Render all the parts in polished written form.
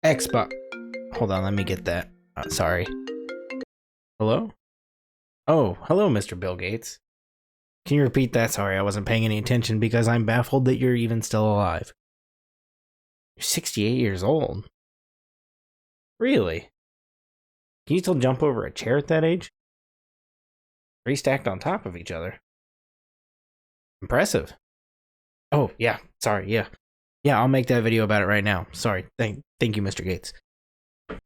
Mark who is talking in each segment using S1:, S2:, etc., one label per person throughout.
S1: Xbox. Hold on, let me get that. Sorry. Hello? Oh, hello, Mr. Bill Gates. Can you repeat that? Sorry, I wasn't paying any attention because I'm baffled that you're even still alive. You're 68 years old. Really? Can you still jump over a chair at that age? Three stacked on top of each other. Impressive. Oh, yeah. Sorry, yeah. Yeah, I'll make that video about it right now. Sorry. Thank you, Mr. Gates.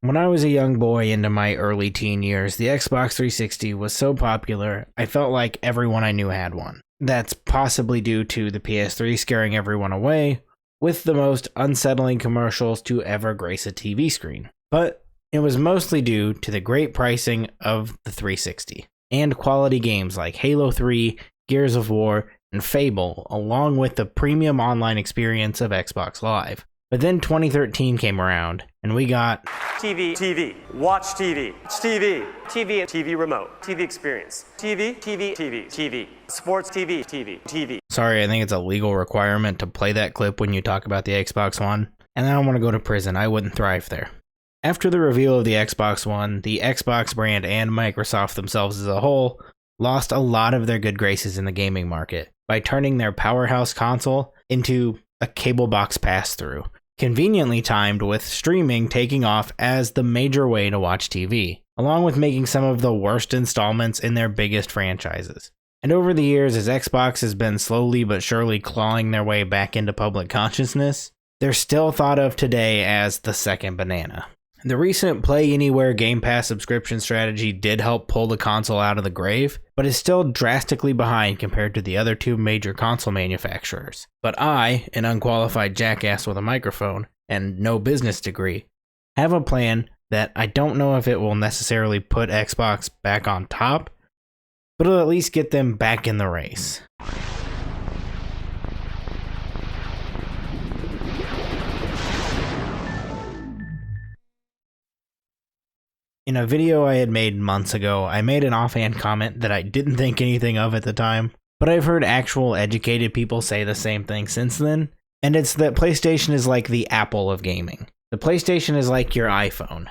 S1: When I was a young boy into my early teen years, the Xbox 360 was so popular, I felt like everyone I knew had one. That's possibly due to the PS3 scaring everyone away, with the most unsettling commercials to ever grace a TV screen. But it was mostly due to the great pricing of the 360, and quality games like Halo 3, Gears of War, and Fable, along with the premium online experience of Xbox Live. But then 2013 came around, and we got
S2: TV, watch TV, TV remote, TV experience, TV, sports TV.
S1: Sorry, I think it's a legal requirement to play that clip when you talk about the Xbox One, and I don't want to go to prison. I wouldn't thrive there. After the reveal of the Xbox One, the Xbox brand and Microsoft themselves as a whole lost a lot of their good graces in the gaming market by turning their powerhouse console into a cable box pass-through, conveniently timed with streaming taking off as the major way to watch TV, along with making some of the worst installments in their biggest franchises. And over the years, as Xbox has been slowly but surely clawing their way back into public consciousness, they're still thought of today as the second banana. The recent Play Anywhere Game Pass subscription strategy did help pull the console out of the grave, but is still drastically behind compared to the other two major console manufacturers. But I, an unqualified jackass with a microphone and no business degree, have a plan that I don't know if it will necessarily put Xbox back on top, but it'll at least get them back in the race. In a video I had made months ago, I made an offhand comment that I didn't think anything of at the time, but I've heard actual educated people say the same thing since then, and it's that PlayStation is like the Apple of gaming. The PlayStation is like your iPhone.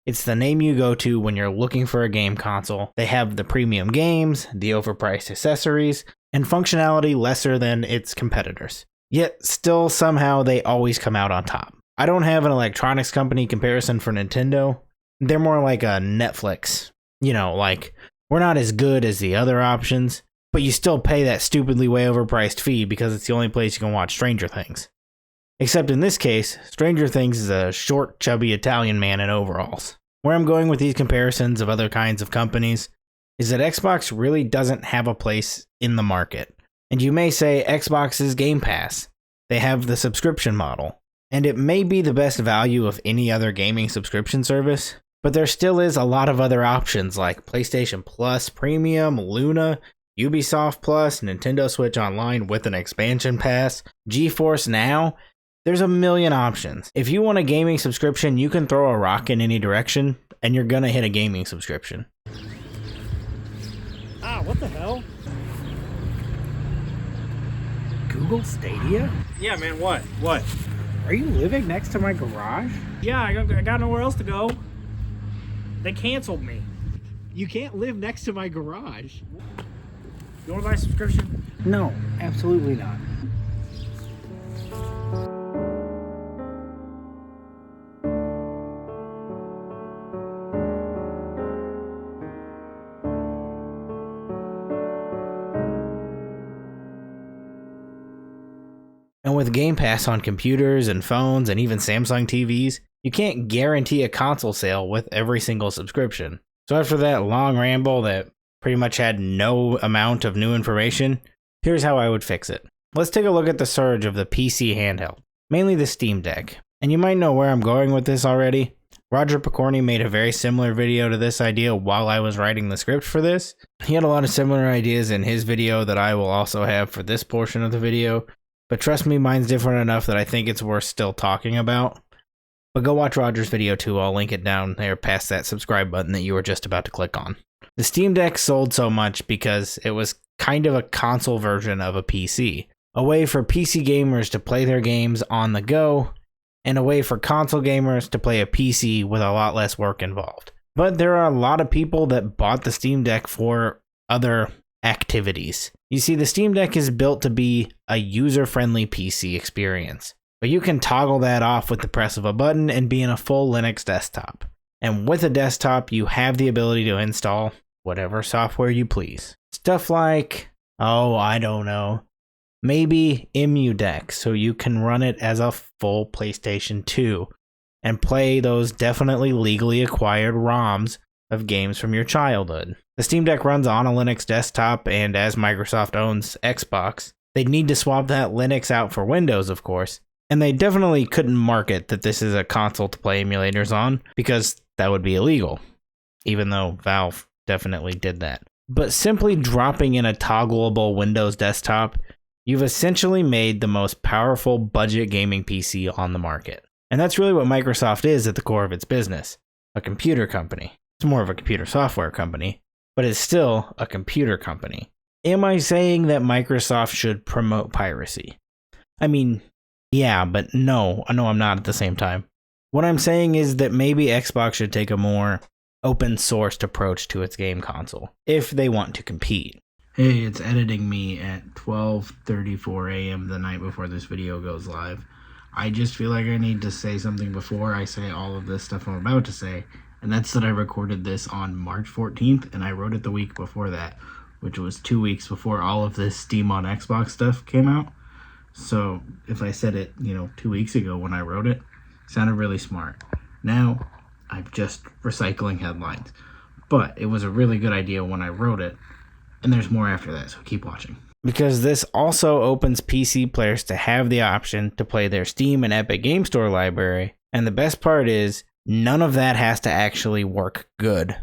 S1: It's the name you go to when you're looking for a game console. They have the premium games, the overpriced accessories, and functionality lesser than its competitors. Yet still somehow they always come out on top. I don't have an electronics company comparison for Nintendo. They're more like a Netflix. You know, like, we're not as good as the other options, but you still pay that stupidly way overpriced fee because it's the only place you can watch Stranger Things. Except in this case, Stranger Things is a short, chubby Italian man in overalls. Where I'm going with these comparisons of other kinds of companies is that Xbox really doesn't have a place in the market. And you may say Xbox is Game Pass. They have the subscription model. And it may be the best value of any other gaming subscription service, but there still is a lot of other options like PlayStation Plus Premium, Luna, Ubisoft Plus, Nintendo Switch Online with an expansion pass, GeForce Now. There's a million options. If you want a gaming subscription, you can throw a rock in any direction, and you're gonna hit a gaming subscription.
S3: Ah, what the hell? Google Stadia?
S4: Yeah, man, what? What?
S3: Are you living next to my garage?
S4: Yeah, I got nowhere else to go. They canceled me.
S3: You can't live next to my garage.
S4: You want to buy a subscription?
S3: No, absolutely not.
S1: And with Game Pass on computers and phones and even Samsung TVs, you can't guarantee a console sale with every single subscription. So after that long ramble that pretty much had no amount of new information, here's how I would fix it. Let's take a look at the surge of the PC handheld, mainly the Steam Deck. And you might know where I'm going with this already. Roger Picorni made a very similar video to this idea while I was writing the script for this. He had a lot of similar ideas in his video that I will also have for this portion of the video. But trust me, mine's different enough that I think it's worth still talking about. But go watch Roger's video too, I'll link it down there past that subscribe button that you were just about to click on. The Steam Deck sold so much because it was kind of a console version of a PC. A way for PC gamers to play their games on the go and a way for console gamers to play a PC with a lot less work involved. But there are a lot of people that bought the Steam Deck for other activities. You see, the Steam Deck is built to be a user-friendly PC experience, but you can toggle that off with the press of a button and be in a full Linux desktop. And with a desktop, you have the ability to install whatever software you please. Stuff like, I don't know, maybe EmuDeck, so you can run it as a full PlayStation 2 and play those definitely legally acquired ROMs of games from your childhood. The Steam Deck runs on a Linux desktop, and as Microsoft owns Xbox, they'd need to swap that Linux out for Windows, of course, and they definitely couldn't market that this is a console to play emulators on, because that would be illegal, even though Valve definitely did that. But simply dropping in a toggleable Windows desktop, you've essentially made the most powerful budget gaming PC on the market. And that's really what Microsoft is at the core of its business, a computer company. It's more of a computer software company, but it's still a computer company. Am I saying that Microsoft should promote piracy? I mean, yeah, but no, I'm not at the same time. What I'm saying is that maybe Xbox should take a more open sourced approach to its game console, if they want to compete. Hey, it's editing me at 12:34 a.m. the night before this video goes live. I just feel like I need to say something before I say all of this stuff I'm about to say, and that's that I recorded this on March 14th, and I wrote it the week before that, which was 2 weeks before all of this Steam on Xbox stuff came out. So if I said it, 2 weeks ago when I wrote it, it sounded really smart. Now, I'm just recycling headlines. But it was a really good idea when I wrote it, and there's more after that, so keep watching. Because this also opens PC players to have the option to play their Steam and Epic Game Store library, and the best part is, none of that has to actually work good,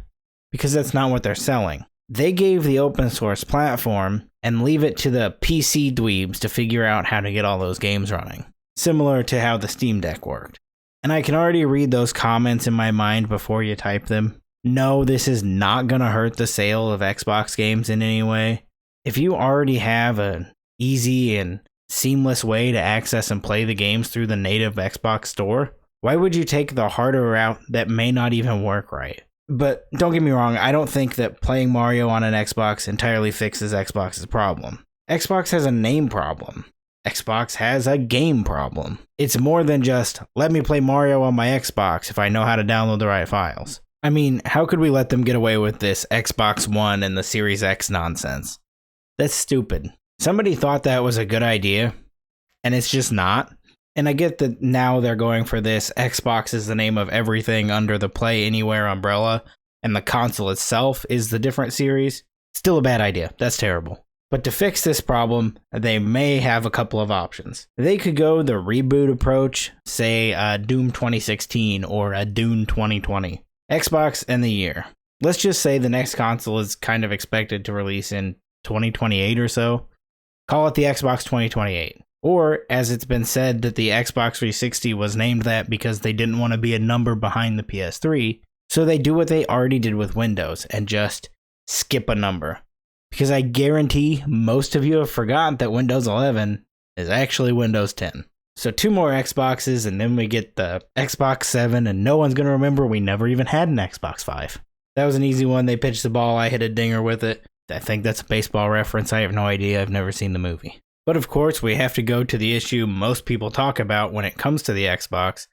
S1: because that's not what they're selling. They gave the open source platform and leave it to the PC dweebs to figure out how to get all those games running, similar to how the Steam Deck worked. And I can already read those comments in my mind before you type them. No, this is not going to hurt the sale of Xbox games in any way. If you already have an easy and seamless way to access and play the games through the native Xbox store, why would you take the harder route that may not even work right? But don't get me wrong, I don't think that playing Mario on an Xbox entirely fixes Xbox's problem. Xbox has a name problem. Xbox has a game problem. It's more than just, let me play Mario on my Xbox if I know how to download the right files. I mean, how could we let them get away with this Xbox One and the Series X nonsense? That's stupid. Somebody thought that was a good idea, and it's just not. And I get that now they're going for this, Xbox is the name of everything under the Play Anywhere umbrella, and the console itself is the different series. Still a bad idea. That's terrible. But to fix this problem, they may have a couple of options. They could go the reboot approach, say Doom 2016 or a Dune 2020. Xbox and the year. Let's just say the next console is kind of expected to release in 2028 or so. Call it the Xbox 2028. Or, as it's been said that the Xbox 360 was named that because they didn't want to be a number behind the PS3, so they do what they already did with Windows and just skip a number. Because I guarantee most of you have forgotten that Windows 11 is actually Windows 10. So 2 more Xboxes and then we get the Xbox 7 and no one's going to remember we never even had an Xbox 5. That was an easy one. They pitched the ball, I hit a dinger with it. I think that's a baseball reference. I have no idea. I've never seen the movie. But of course, we have to go to the issue most people talk about when it comes to the Xbox,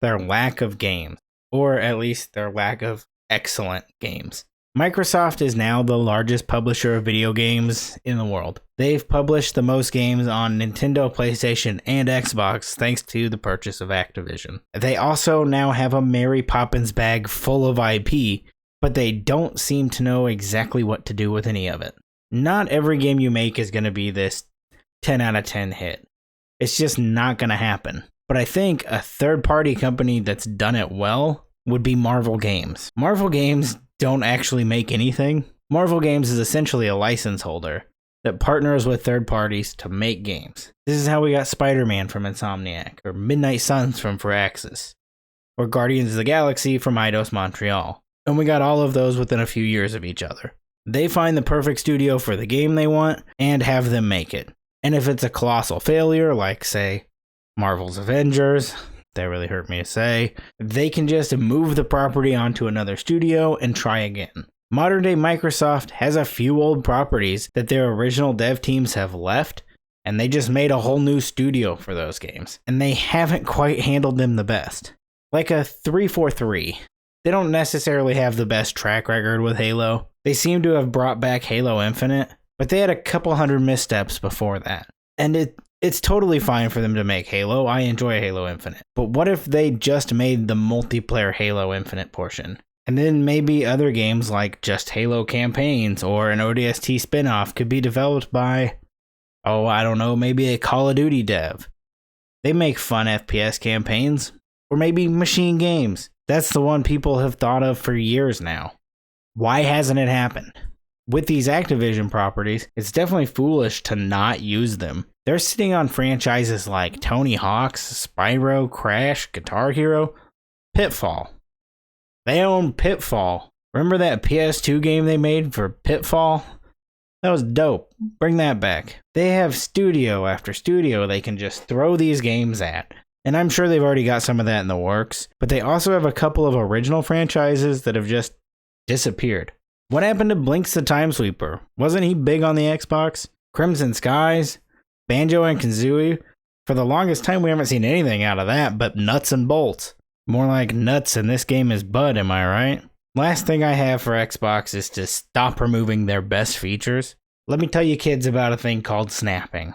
S1: their lack of games, or at least their lack of excellent games. Microsoft is now the largest publisher of video games in the world. They've published the most games on Nintendo, PlayStation, and Xbox thanks to the purchase of Activision. They also now have a Mary Poppins bag full of IP, but they don't seem to know exactly what to do with any of it. Not every game you make is going to be this 10 out of 10 hit. It's just not going to happen. But I think a third-party company that's done it well would be Marvel Games. Marvel Games don't actually make anything. Marvel Games is essentially a license holder that partners with third parties to make games. This is how we got Spider-Man from Insomniac, or Midnight Suns from Firaxis, or Guardians of the Galaxy from Eidos Montreal. And we got all of those within a few years of each other. They find the perfect studio for the game they want and have them make it. And if it's a colossal failure, like, say, Marvel's Avengers, That really hurt me to say. They can just move the property onto another studio and try again. Modern day Microsoft has a few old properties that their original dev teams have left, and they just made a whole new studio for those games. And they haven't quite handled them the best. Like a 343. They don't necessarily have the best track record with Halo. They seem to have brought back Halo Infinite, but they had a couple hundred missteps before that. And it's totally fine for them to make Halo. I enjoy Halo Infinite. But what if they just made the multiplayer Halo Infinite portion? And then maybe other games like just Halo campaigns or an ODST spin-off could be developed by, I don't know, maybe a Call of Duty dev. They make fun FPS campaigns. Or maybe Machine Games. That's the one people have thought of for years now. Why hasn't it happened? With these Activision properties, it's definitely foolish to not use them. They're sitting on franchises like Tony Hawk's, Spyro, Crash, Guitar Hero, Pitfall. They own Pitfall. Remember that PS2 game they made for Pitfall? That was dope. Bring that back. They have studio after studio they can just throw these games at. And I'm sure they've already got some of that in the works, but they also have a couple of original franchises that have just disappeared. What happened to Blinks the Time Sweeper? Wasn't he big on the Xbox? Crimson Skies? Banjo and Kazooie? For the longest time we haven't seen anything out of that but nuts and bolts. More like nuts and this game is bud, am I right? Last thing I have for Xbox is to stop removing their best features. Let me tell you kids about a thing called snapping.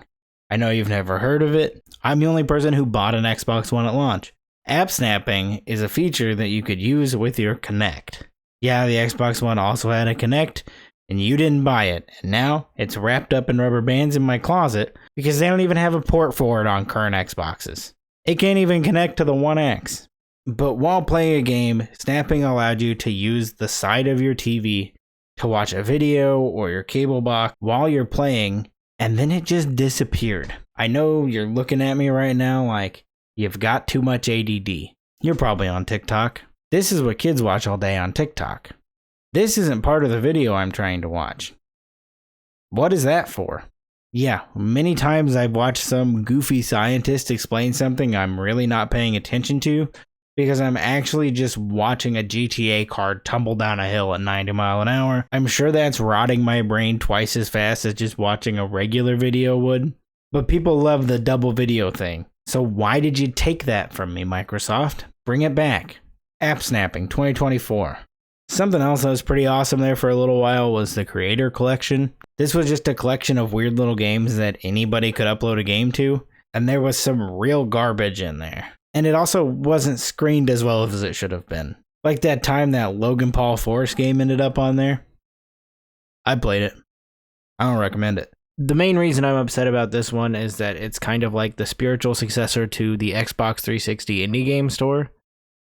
S1: I know you've never heard of it. I'm the only person who bought an Xbox One at launch. App snapping is a feature that you could use with your Kinect. Yeah, the Xbox One also had a Kinect, and you didn't buy it, and now it's wrapped up in rubber bands in my closet because they don't even have a port for it on current Xboxes. It can't even connect to the One X. But while playing a game, snapping allowed you to use the side of your TV to watch a video or your cable box while you're playing, and then it just disappeared. I know you're looking at me right now like you've got too much ADD. You're probably on TikTok. This is what kids watch all day on TikTok. This isn't part of the video I'm trying to watch. What is that for? Yeah, many times I've watched some goofy scientist explain something I'm really not paying attention to because I'm actually just watching a GTA car tumble down a hill at 90 miles an hour. I'm sure that's rotting my brain twice as fast as just watching a regular video would. But people love the double video thing. So why did you take that from me, Microsoft? Bring it back. App snapping 2024. Something else that was pretty awesome there for a little while was the Creator Collection. This was just a collection of weird little games that anybody could upload a game to, and there was some real garbage in there. And it also wasn't screened as well as it should have been. Like that time that Logan Paul Forest game ended up on there. I played it. I don't recommend it. The main reason I'm upset about this one is that it's kind of like the spiritual successor to the Xbox 360 indie game store.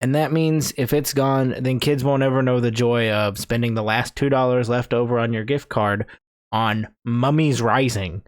S1: And that means if it's gone, then kids won't ever know the joy of spending the last $2 left over on your gift card on Mummies Rising,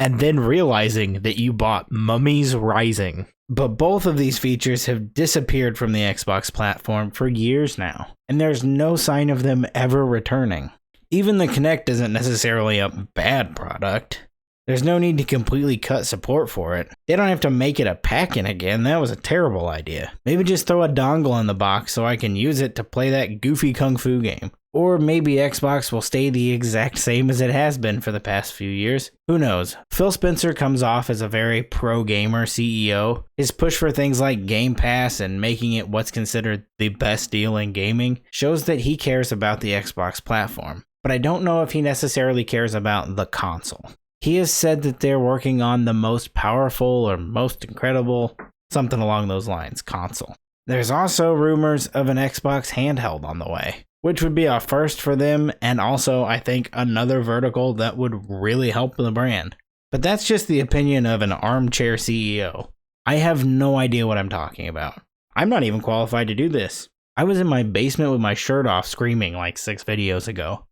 S1: and then realizing that you bought Mummies Rising. But both of these features have disappeared from the Xbox platform for years now, and there's no sign of them ever returning. Even the Kinect isn't necessarily a bad product. There's no need to completely cut support for it. They don't have to make it a pack-in again. That was a terrible idea. Maybe just throw a dongle in the box so I can use it to play that goofy kung fu game. Or maybe Xbox will stay the exact same as it has been for the past few years. Who knows? Phil Spencer comes off as a very pro-gamer CEO. His push for things like Game Pass and making it what's considered the best deal in gaming shows that he cares about the Xbox platform. But I don't know if he necessarily cares about the console. He has said that they're working on the most powerful or most incredible, something along those lines, console. There's also rumors of an Xbox handheld on the way, which would be a first for them, and also, I think, another vertical that would really help the brand. But that's just the opinion of an armchair CEO. I have no idea what I'm talking about. I'm not even qualified to do this. I was in my basement with my shirt off screaming like 6 videos ago.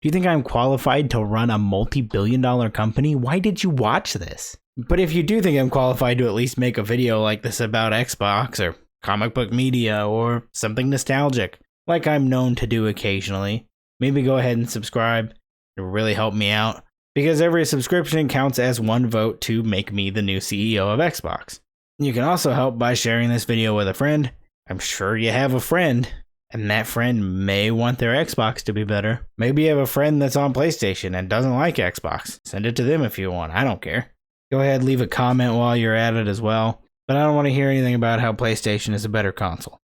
S1: Do you think I'm qualified to run a multi-billion-dollar company? Why did you watch this? But if you do think I'm qualified to at least make a video like this about Xbox or comic book media or something nostalgic, like I'm known to do occasionally, maybe go ahead and subscribe. It will really help me out, because every subscription counts as one vote to make me the new CEO of Xbox. You can also help by sharing this video with a friend. I'm sure you have a friend, and that friend may want their Xbox to be better. Maybe you have a friend that's on PlayStation and doesn't like Xbox. Send it to them if you want. I don't care. Go ahead, leave a comment while you're at it as well. But I don't want to hear anything about how PlayStation is a better console.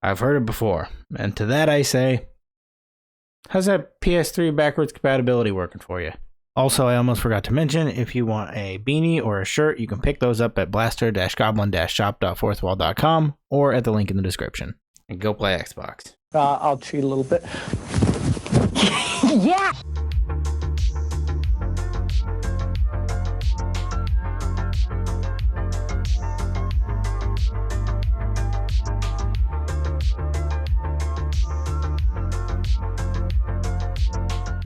S1: I've heard it before. And to that I say, how's that PS3 backwards compatibility working for you? Also, I almost forgot to mention, if you want a beanie or a shirt, you can pick those up at blaster-goblin-shop.fourthwall.com or at the link in the description. And go play Xbox.
S5: I'll cheat a little bit.
S6: Yeah!